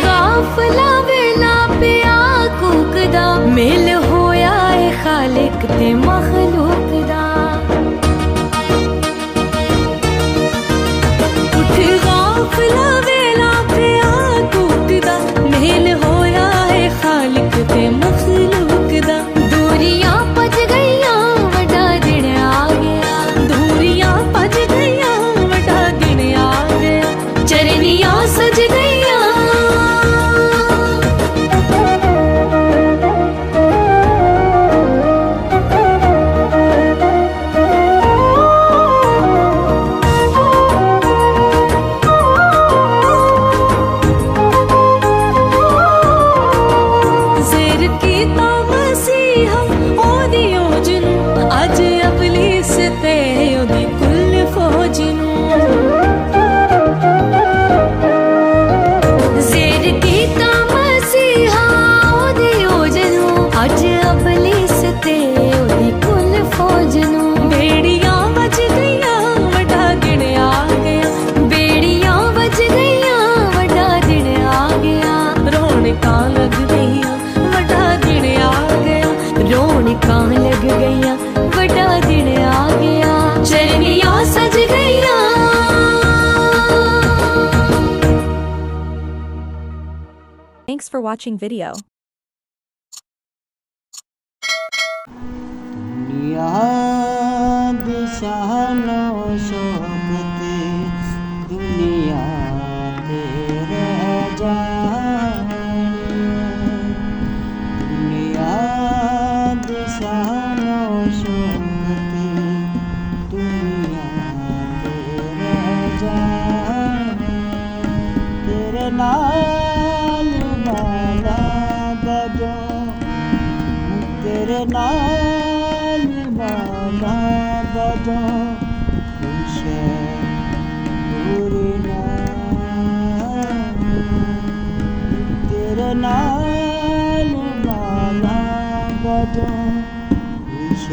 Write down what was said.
गाफला वेला पिया कूकदा मेल होया ए खालिक ते मखलूक दा उठ गाफला वेला पिया कूकदा मेल होया ए खालिक ते मखलूक दा दूरियां भज गईयां वड्डा दिन आ गया दूरियां भज गईयां वड्डा दिन आ गया चरनियां सज गईयां लग गईया बड़ा दिन आ गया चरनियां सज गईया Thanks for watching video. दुनिया शानो शोभते दुनिया दे रह जाए दुनिया शानो शोभते दुनिया दे रह जाए तेरे नाल वाला बजो तेरे नाल वाला बजो खुश पूरी ना तेरे नाल वाला बजो खुश